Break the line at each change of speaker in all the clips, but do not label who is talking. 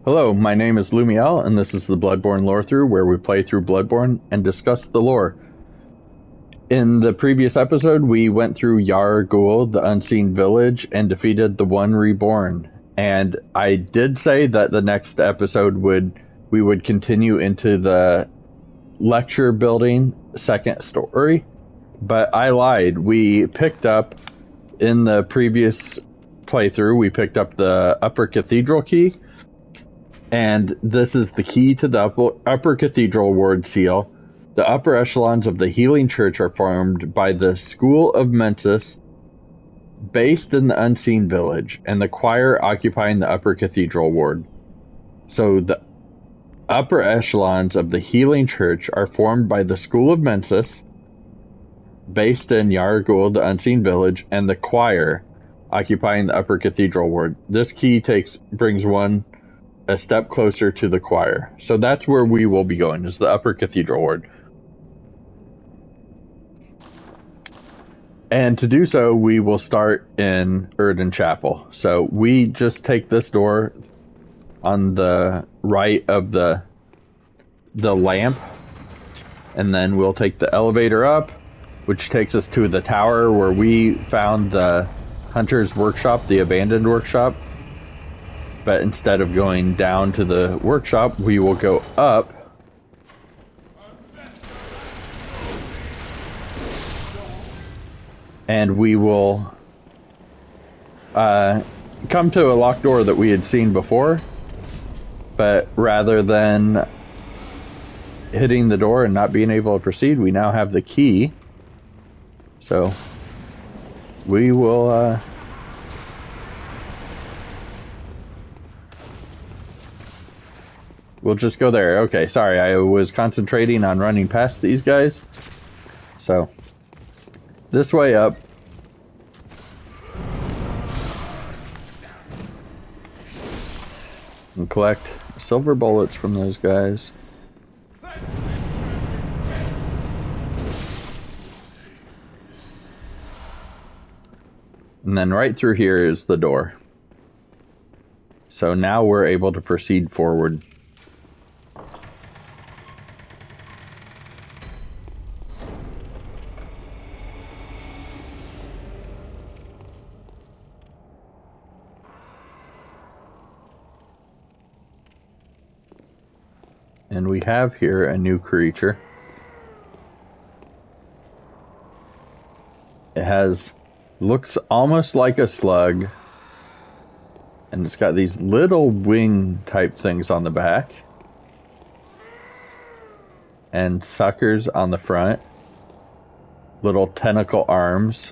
Hello, my name is Lumiel, and this is the Bloodborne Lorethrough, where we play through Bloodborne and discuss the lore. In the previous episode, we went through Yar Ghul, the Unseen Village, and defeated the One Reborn. And I did say that the next episode we would continue into the lecture building second story, but I lied. We picked up, in the previous playthrough, we picked up the Upper Cathedral key, and this is the key to the Upper Cathedral ward seal. The upper echelons of the Healing Church are formed by the School of Mensis, based in the Unseen Village, and the choir occupying the Upper Cathedral ward. So the upper echelons of the Healing Church are formed by the School of Mensis, based in Yar Ghul, the Unseen Village, and the choir occupying the Upper Cathedral ward. This key brings one a step closer to the choir. So that's where we will be going, is the Upper Cathedral ward. And to do so, we will start in Erden Chapel. So we just take this door on the right of the lamp, and then we'll take the elevator up, which takes us to the tower where we found the Hunter's Workshop, the abandoned workshop. But instead of going down to the workshop, we will go up. And we will come to a locked door that we had seen before. But rather than hitting the door and not being able to proceed, we now have the key. So we will we'll just go there. Okay, sorry, I was concentrating on running past these guys. So this way up. And collect silver bullets from those guys. And then right through here is the door. So now we're able to proceed forward. And we have here a new creature. It looks almost like a slug, and it's got these little wing type things on the back and suckers on the front, little tentacle arms.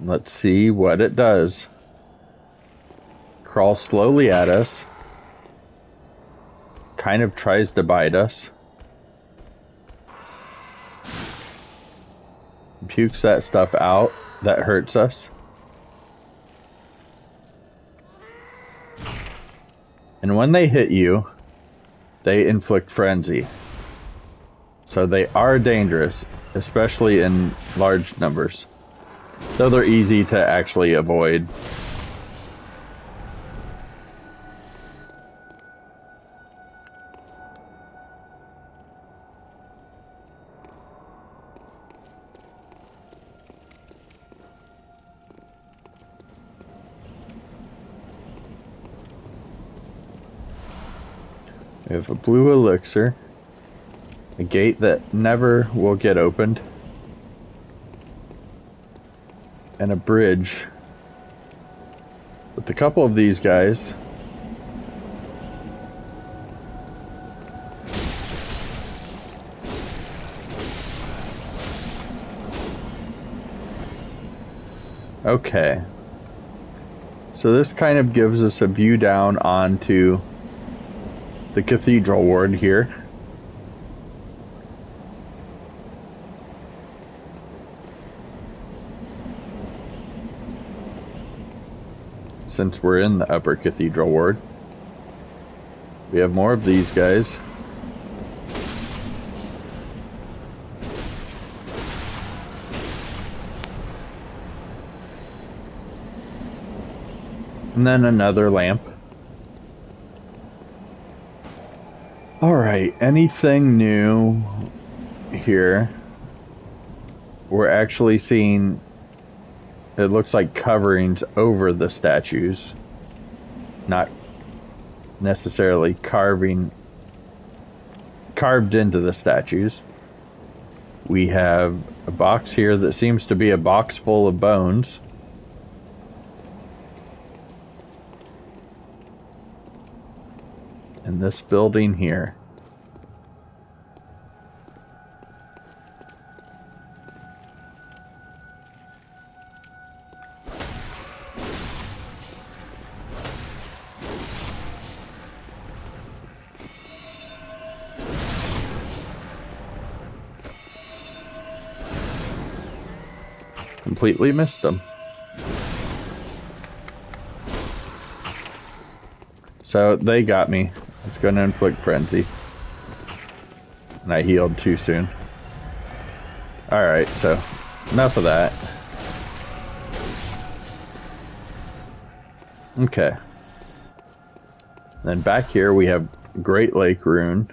Let's see what it does. Crawls slowly at us. Kind of tries to bite us. Pukes that stuff out that hurts us. And when they hit you, they inflict frenzy. So they are dangerous, especially in large numbers. Though they're easy to actually avoid. We have a blue elixir, a gate that never will get opened, and a bridge with a couple of these guys. Okay, so this kind of gives us a view down onto the Cathedral ward here. Since we're in the Upper Cathedral ward, we have more of these guys. And then another lamp. Alright, anything new here? We're actually seeing, it looks like coverings over the statues, not necessarily carved into the statues. We have a box here that seems to be a box full of bones. And this building here. Completely missed them. So they got me. It's going to inflict frenzy. And I healed too soon. Alright, so enough of that. Okay. Then back here we have Great Lake Rune.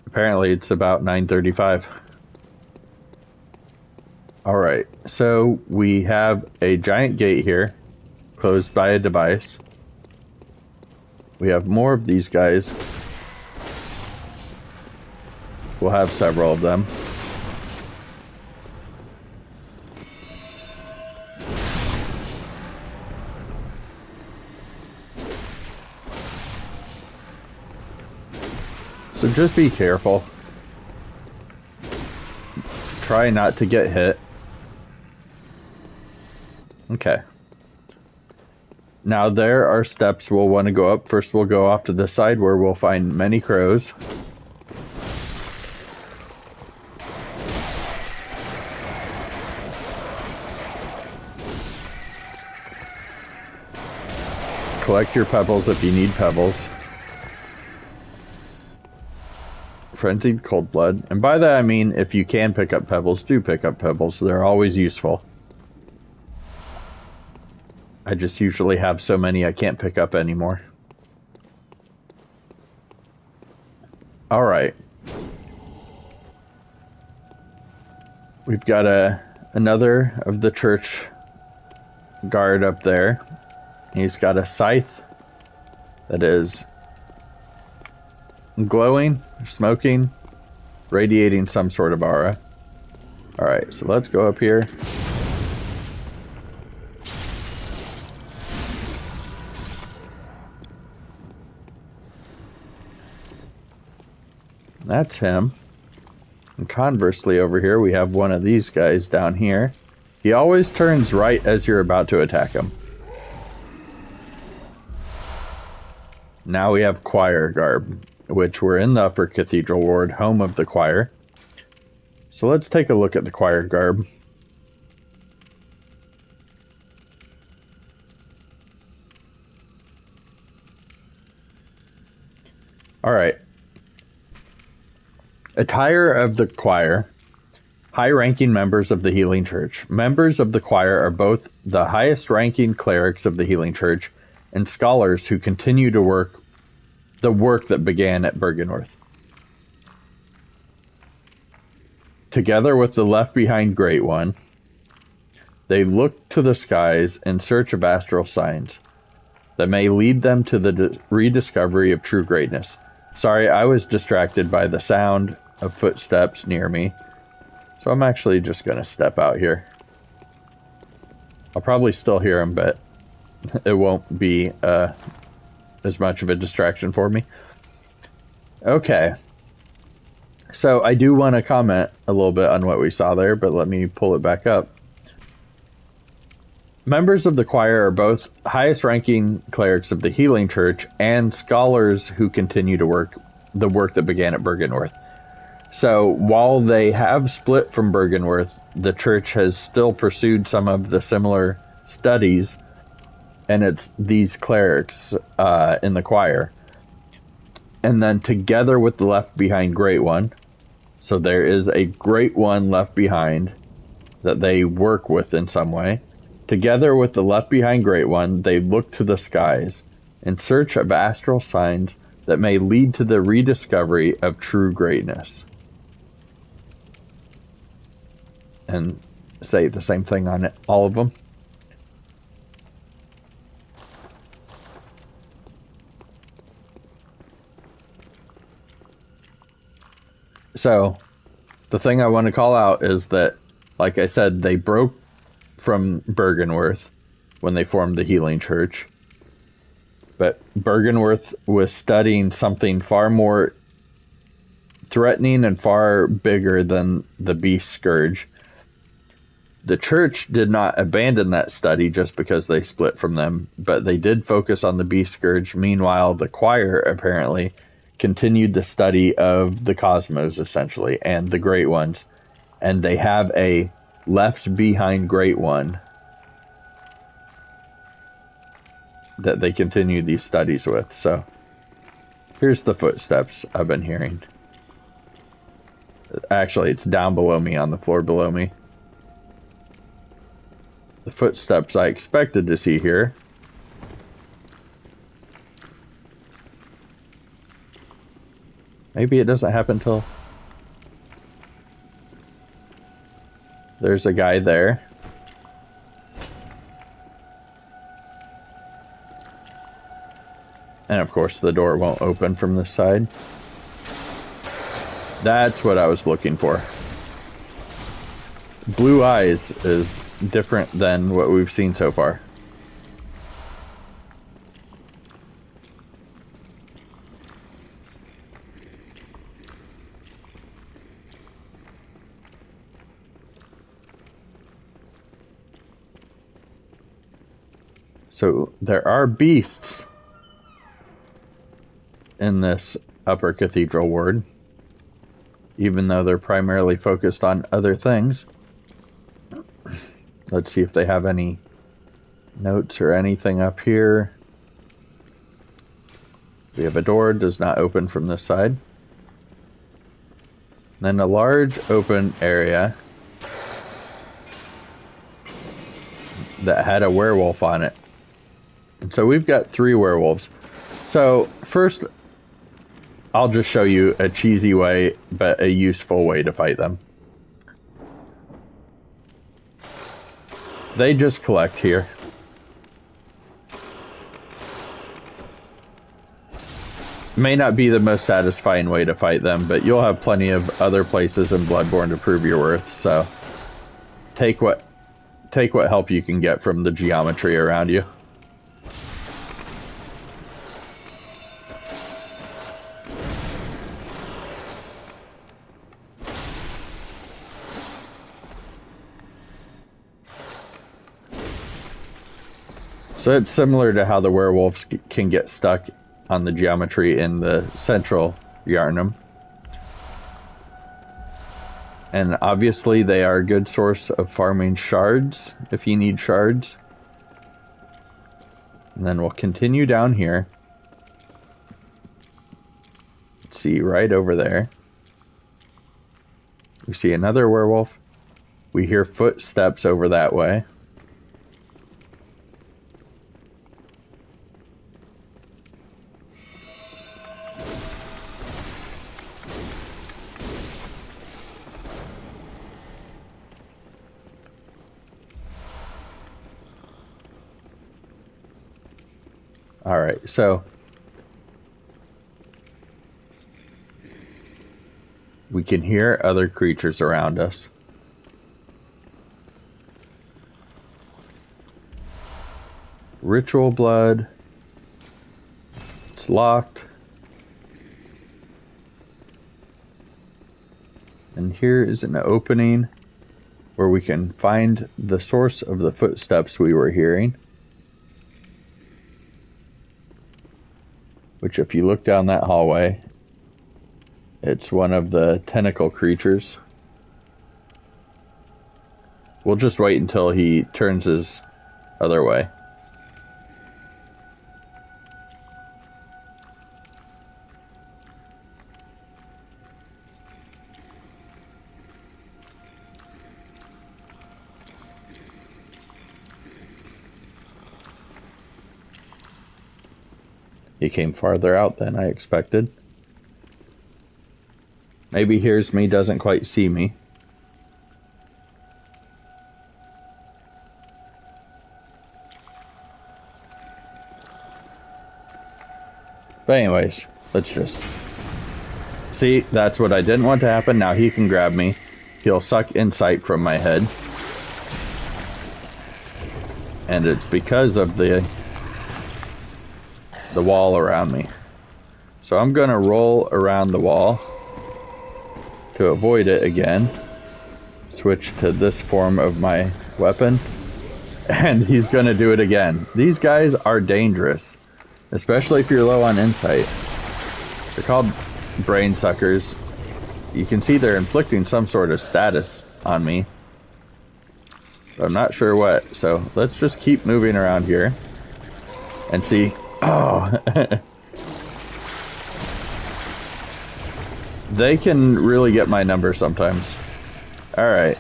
Apparently it's about 9:35. Alright, so we have a giant gate here, closed by a device. We have more of these guys. We'll have several of them. So just be careful. Try not to get hit. Okay. Now there are steps we'll want to go up. First we'll go off to the side where we'll find many crows. Collect your pebbles if you need pebbles. Frenzied cold blood. And by that I mean if you can pick up pebbles, do pick up pebbles. They're always useful. I just usually have so many I can't pick up anymore. Alright. We've got another of the church guard up there. He's got a scythe that is glowing, smoking, radiating some sort of aura. Alright, so let's go up here. That's him. And conversely over here we have one of these guys down here. He always turns right as you're about to attack him. Now we have choir garb, which we're in the upper cathedral ward, home of the choir. So let's take a look at the choir garb. Alright. Attire of the choir. High-ranking members of the Healing Church. Members of the choir are both the highest-ranking clerics of the Healing Church and scholars who continue to work the work that began at Bergenorth. Together with the left-behind Great One, they look to the skies in search of astral signs that may lead them to the rediscovery of true greatness. Sorry, I was distracted by the sound of footsteps near me, so I'm actually just going to step out here. I'll probably still hear them, but it won't be as much of a distraction for me. Okay. So I do want to comment a little bit on what we saw there, but let me pull it back up. Members of the choir are both highest-ranking clerics of the Healing Church and scholars who continue to work the work that began at Bergenorth. So while they have split from Bergenorth, the church has still pursued some of the similar studies and it's these clerics in the choir. And then together with the Left Behind Great One, so there is a Great One left behind that they work with in some way. Together with the Left Behind Great One, they look to the skies in search of astral signs that may lead to the rediscovery of true greatness. And say the same thing on all of them. So, the thing I want to call out is that, like I said, they broke from Bergenworth when they formed the Healing Church. But Bergenworth was studying something far more threatening and far bigger than the Beast Scourge. The church did not abandon that study just because they split from them, but they did focus on the Beast Scourge. Meanwhile, the choir apparently continued the study of the cosmos, essentially, and the Great Ones. And they have a Left Behind Great One that they continue these studies with. So, here's the footsteps I've been hearing. Actually, it's down below me, on the floor below me. The footsteps I expected to see here. Maybe it doesn't happen till... There's a guy there. And of course the door won't open from this side. That's what I was looking for. Blue Eyes is different than what we've seen so far. So there are beasts in this upper cathedral ward, even though they're primarily focused on other things. Let's see if they have any notes or anything up here. We have a door, does not open from this side. Then a large open area that had a werewolf on it. And so we've got 3 werewolves. So first, I'll just show you a cheesy way, but a useful way to fight them. They just collect here. May not be the most satisfying way to fight them, but you'll have plenty of other places in Bloodborne to prove your worth, so take what help you can get from the geometry around you. So it's similar to how the werewolves can get stuck on the geometry in the central Yharnam. And obviously they are a good source of farming shards, if you need shards. And then we'll continue down here. Let's see, right over there. We see another werewolf. We hear footsteps over that way. Alright, so we can hear other creatures around us. Ritual blood. It's locked. And here is an opening where we can find the source of the footsteps we were hearing. Which, if you look down that hallway, it's one of the tentacle creatures. We'll just wait until he turns his other way. He came farther out than I expected. Maybe hears me, doesn't quite see me. But anyways, let's just... See, that's what I didn't want to happen. Now he can grab me. He'll suck insight from my head. And it's because of the wall around me. So I'm going to roll around the wall to avoid it again. Switch to this form of my weapon. And he's going to do it again. These guys are dangerous. Especially if you're low on insight. They're called brain suckers. You can see they're inflicting some sort of status on me. I'm not sure what. So let's just keep moving around here. And see. Oh. They can really get my number sometimes. Alright.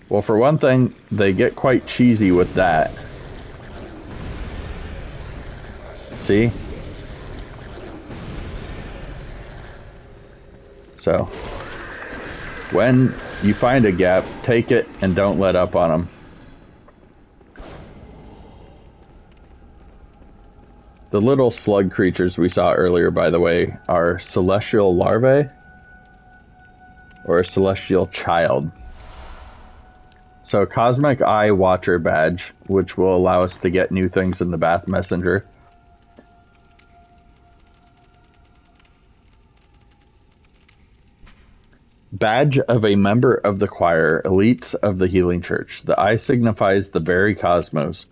Well, for one thing, they get quite cheesy with that. See? So, when you find a gap, take it and don't let up on them. The little slug creatures we saw earlier, by the way, are celestial larvae or a celestial child. So, Cosmic Eye Watcher badge, which will allow us to get new things in the Bath Messenger. Badge of a member of the choir, elites of the Healing Church. The eye signifies the very cosmos.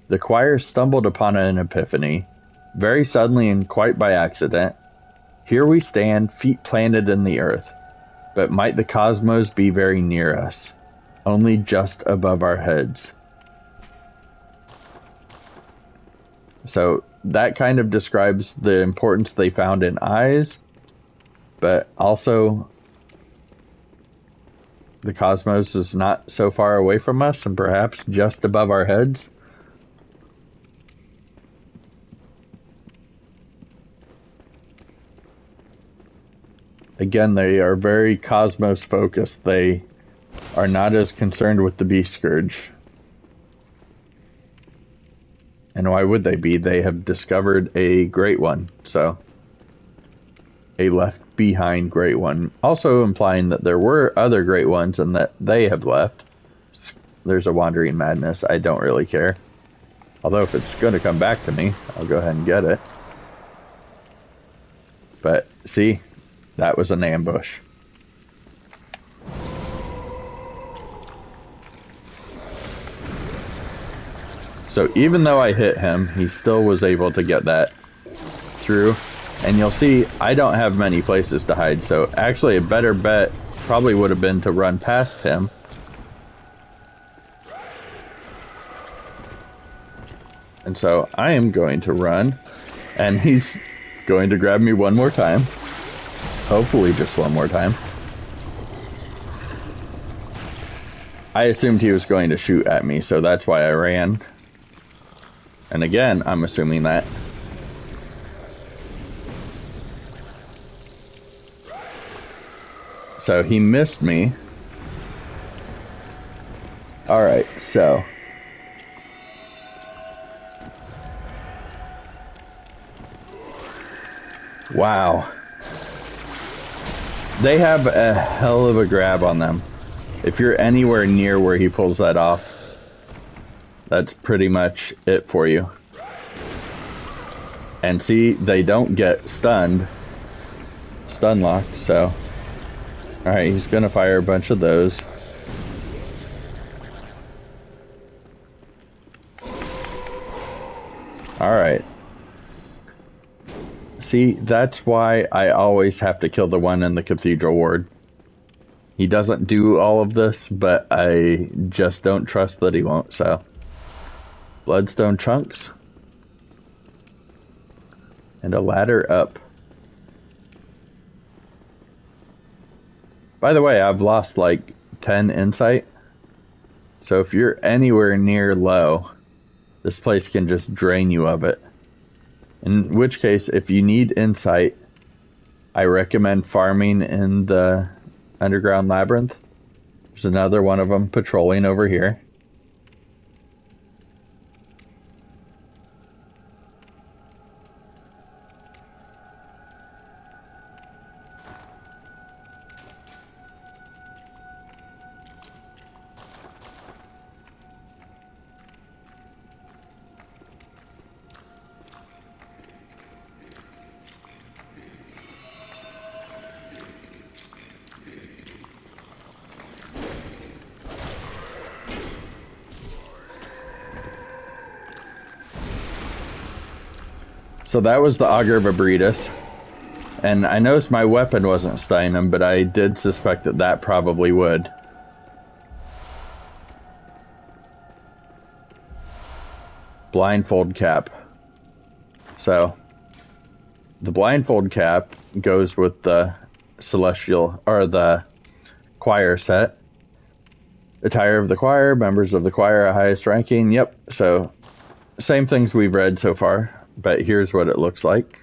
The choir stumbled upon an epiphany, very suddenly and quite by accident. Here we stand, feet planted in the earth. But might the cosmos be very near us, only just above our heads. So that kind of describes the importance they found in eyes, but also the cosmos is not so far away from us and perhaps just above our heads. Again, they are very cosmos focused. They are not as concerned with the beast scourge. And why would they be? They have discovered a great one. So, a left behind great one. Also implying that there were other great ones and that they have left. There's a wandering madness. I don't really care. Although if it's going to come back to me, I'll go ahead and get it. But, see? That was an ambush. So even though I hit him, he still was able to get that through. And you'll see, I don't have many places to hide. So actually a better bet probably would have been to run past him. And so I am going to run. And he's going to grab me one more time. Hopefully just one more time. I assumed he was going to shoot at me, so that's why I ran. And again, I'm assuming that. So he missed me. Alright, so. Wow. They have a hell of a grab on them. If you're anywhere near where he pulls that off, that's pretty much it for you. And see, they don't get stunned. Stun locked, so. Alright, he's gonna fire a bunch of those. Alright. See, that's why I always have to kill the one in the Cathedral ward. He doesn't do all of this, but I just don't trust that he won't, so. Bloodstone chunks. And a ladder up. By the way, I've lost like 10 insight. So if you're anywhere near low, this place can just drain you of it. In which case, if you need insight, I recommend farming in the underground labyrinth. There's another one of them patrolling over here. So that was the Augur of Abretus. And I noticed my weapon wasn't stunning him, but I did suspect that that probably would. Blindfold cap. So, the blindfold cap goes with the celestial, or the choir set. Attire of the choir, members of the choir are highest ranking. Yep, so same things we've read so far. But here's what it looks like.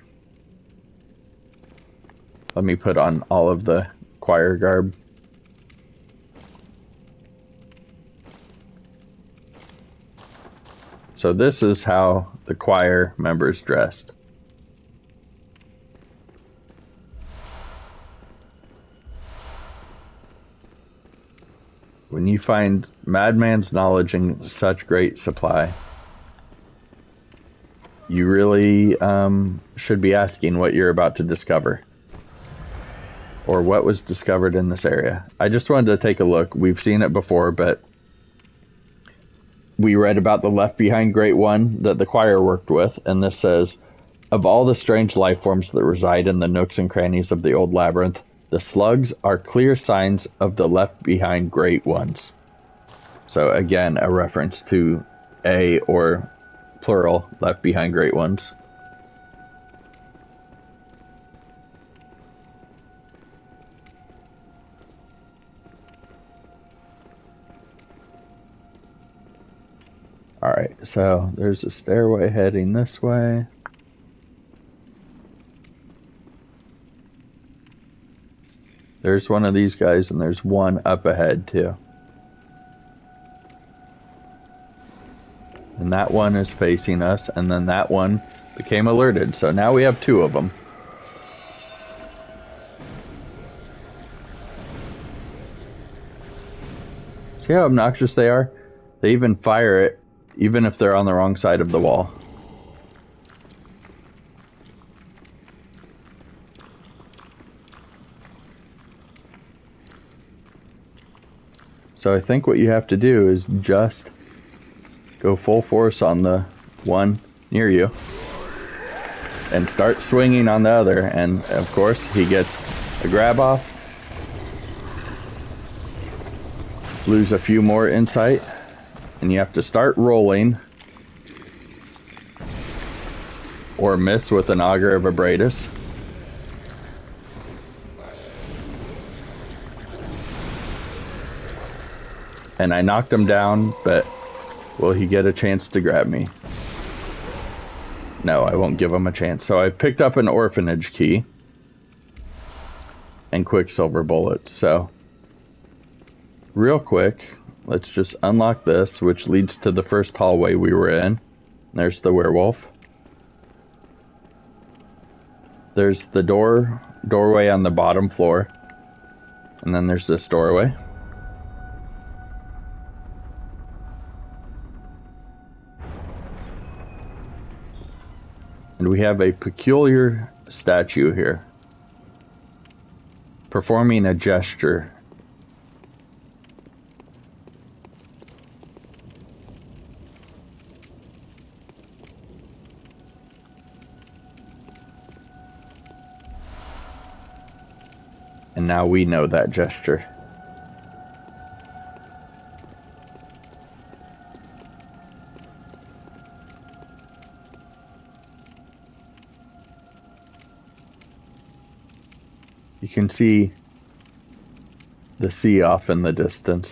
Let me put on all of the choir garb. So this is how the choir members dressed. When you find Madman's knowledge in such great supply, you really should be asking what you're about to discover. Or what was discovered in this area. I just wanted to take a look. We've seen it before, but we read about the Left Behind Great One that the choir worked with, and this says, of all the strange life forms that reside in the nooks and crannies of the old labyrinth, the slugs are clear signs of the Left Behind Great Ones. So again, a reference to a, or plural, Left Behind Great Ones. Alright, so there's a stairway heading this way. There's one of these guys, and there's one up ahead too. And that one is facing us, and then that one became alerted. So now we have two of them. See how obnoxious they are? They even fire it, even if they're on the wrong side of the wall. So I think what you have to do is just go full force on the one near you and start swinging on the other, and of course he gets a grab off, lose a few more insight, and you have to start rolling or miss with an Augur of Abretus. And I knocked him down, but will he get a chance to grab me? No, I won't give him a chance. So I picked up an orphanage key and quicksilver bullets. So real quick, let's just unlock this, which leads to the first hallway we were in. There's the werewolf. There's the doorway on the bottom floor. And then there's this doorway. And we have a peculiar statue here, performing a gesture. And now we know that gesture. You can see the sea off in the distance,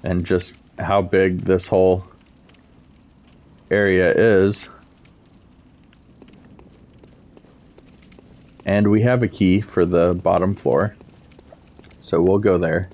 and just how big this whole area is. And we have a key for the bottom floor. So we'll go there.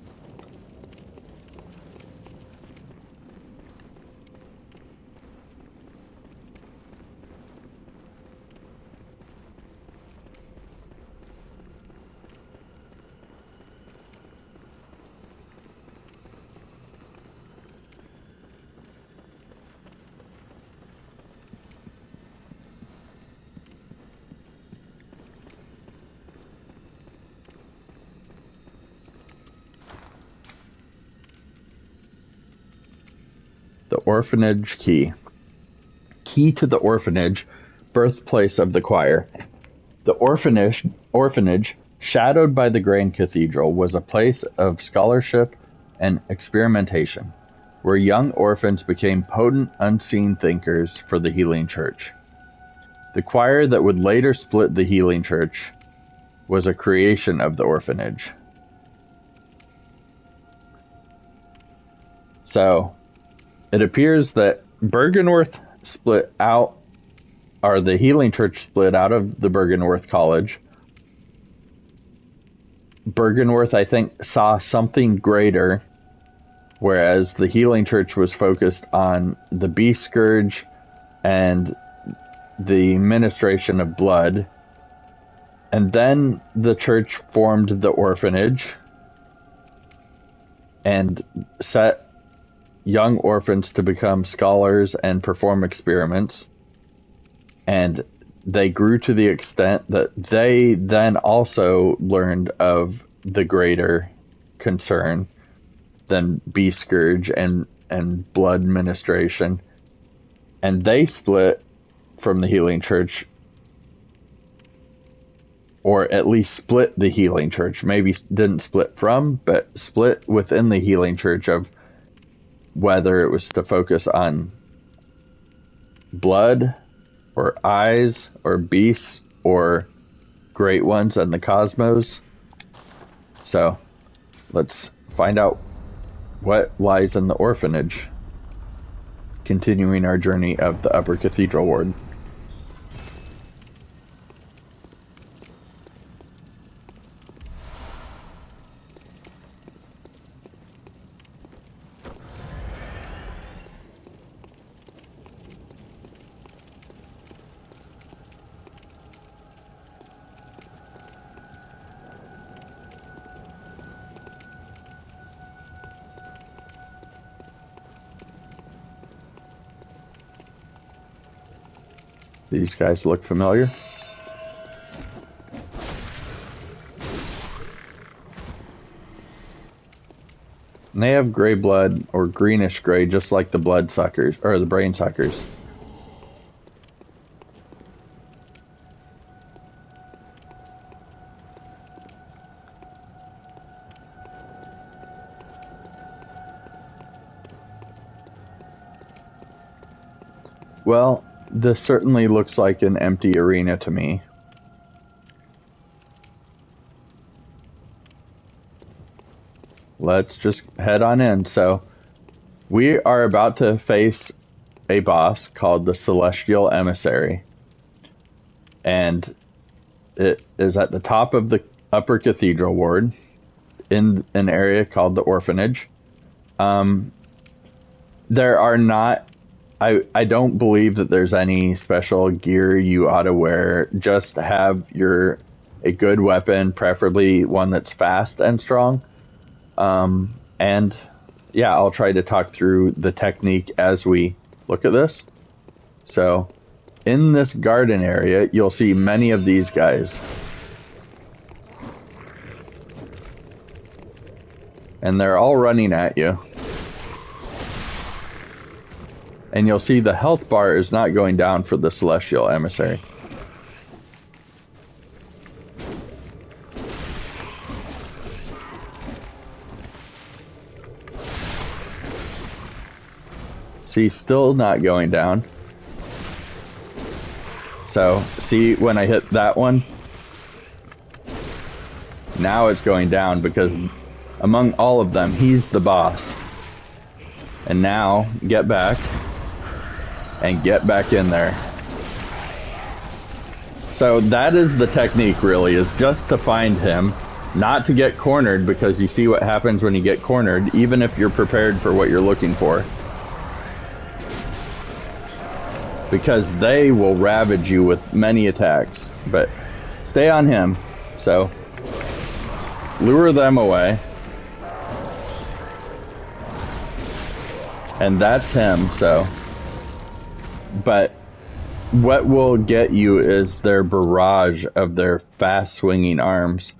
The orphanage key. Key to the orphanage, birthplace of the choir. The orphanage, shadowed by the Grand Cathedral, was a place of scholarship and experimentation, where young orphans became potent, unseen thinkers for the Healing Church. The choir that would later split the Healing Church was a creation of the orphanage. So, it appears that Bergenworth split out, or the Healing Church split out of the Bergenworth College. Bergenworth, I think, saw something greater, whereas the Healing Church was focused on the Beast Scourge and the ministration of blood. And then the church formed the orphanage and set young orphans to become scholars and perform experiments. And they grew to the extent that they then also learned of the greater concern than Beast Scourge and blood ministration. And they split from the Healing Church, or at least split the Healing Church. Maybe didn't split from, but split within the Healing Church of whether it was to focus on blood or eyes or beasts or great ones and the cosmos. So let's find out what lies in the orphanage, continuing our journey of the Upper Cathedral Ward. These guys look familiar. And they have gray blood, or greenish gray, just like the blood suckers, or the brain suckers. Well, this certainly looks like an empty arena to me. Let's just head on in. So, we are about to face a boss called the Celestial Emissary. And it is at the top of the Upper Cathedral Ward in an area called the Orphanage. There are not... I don't believe that there's any special gear you ought to wear. Just have a good weapon, preferably one that's fast and strong. And yeah, I'll try to talk through the technique as we look at this. So, in this garden area, you'll see many of these guys. And they're all running at you. And you'll see the health bar is not going down for the Celestial Emissary. See, still not going down. So, see when I hit that one? Now it's going down because among all of them, he's the boss. And now, get back. and get back in there. So that is the technique, really, is just to find him, not to get cornered, because you see what happens when you get cornered, even if you're prepared for what you're looking for. Because they will ravage you with many attacks, but stay on him. So lure them away. And that's him, so. But what will get you is their barrage of their fast swinging arms.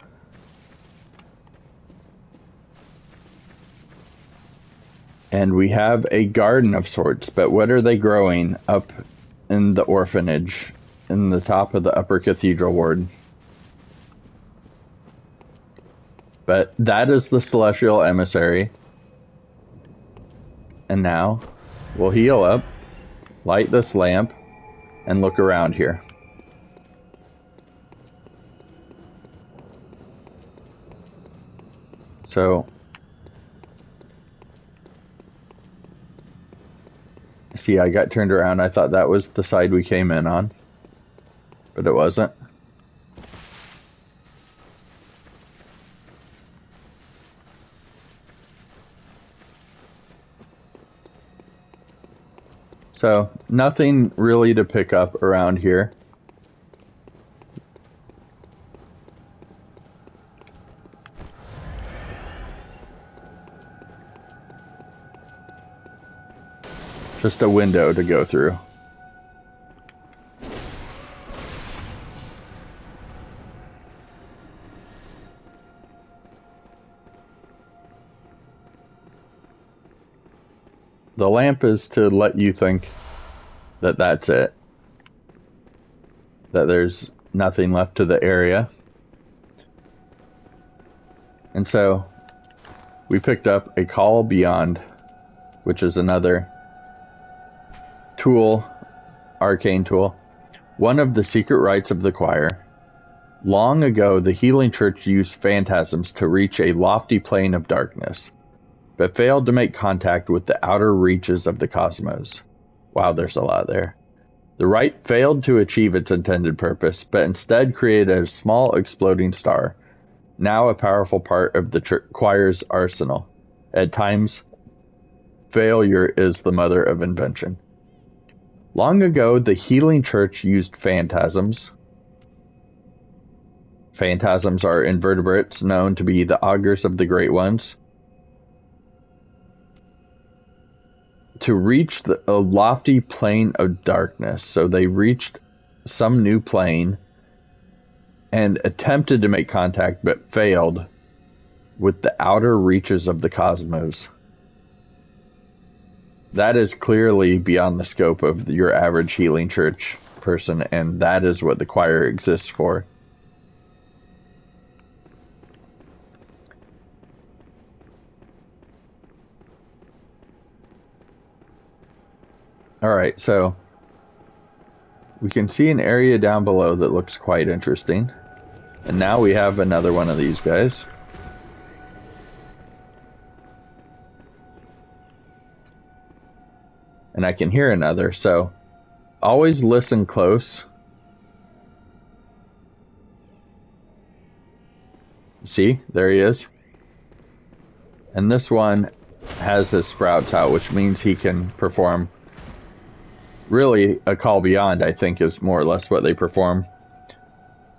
And we have a garden of sorts, but what are they growing up in the orphanage in the top of the upper cathedral ward? But that is the celestial emissary. And now we'll heal up, light this lamp, and look around here. So, see, I got turned around. I thought that was the side we came in on, but it wasn't. So, nothing really to pick up around here. Just a window to go through. The lamp is to let you think that that's it. That there's nothing left to the area. And so, we picked up a Call Beyond, which is another tool, arcane tool. One of the secret rites of the choir. Long ago, the healing church used phantasms to reach a lofty plane of darkness, but failed to make contact with the outer reaches of the cosmos. Wow, there's a lot there. The rite failed to achieve its intended purpose, but instead created a small exploding star, now a powerful part of the choir's arsenal. At times, failure is the mother of invention. Long ago, the healing church used phantasms. Phantasms are invertebrates known to be the augurs of the Great Ones, to reach a lofty plane of darkness. So they reached some new plane and attempted to make contact, but failed with the outer reaches of the cosmos. That is clearly beyond the scope of your average healing church person, and that is what the choir exists for. Alright, so we can see an area down below that looks quite interesting. And now we have another one of these guys. And I can hear another, so always listen close. See, there he is. And this one has his sprouts out, which means he can perform. Really, a Call Beyond, I think, is more or less what they perform.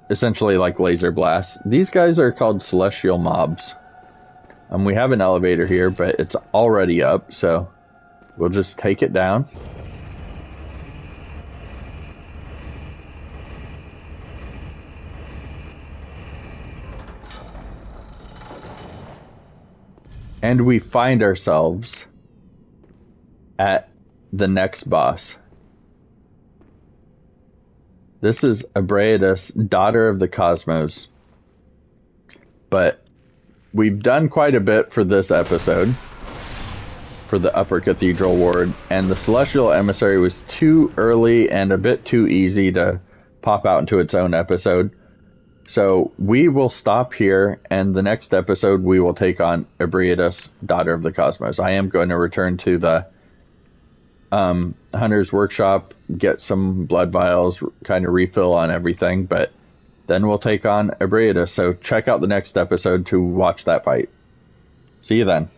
Essentially like laser blasts. These guys are called celestial mobs. We have an elevator here, but it's already up, so we'll just take it down. And we find ourselves at the next boss. This is Abraidus, daughter of the cosmos. But we've done quite a bit for this episode, for the upper cathedral ward, and the celestial emissary was too early and a bit too easy to pop out into its own episode. So we will stop here, and the next episode we will take on Abraidus, daughter of the cosmos. I am going to return to the Hunter's Workshop, get some blood vials, kind of refill on everything, but then we'll take on Abraides. So check out the next episode to watch that fight. See you then.